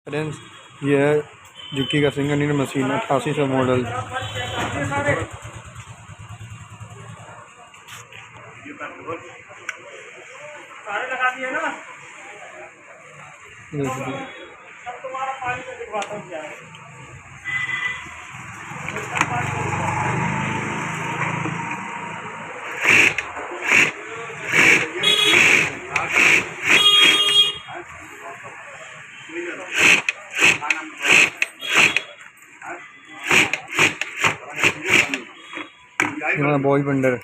Friends ये है जुकी का सिंगल मशीन 8800 मॉडल। बॉय बंडर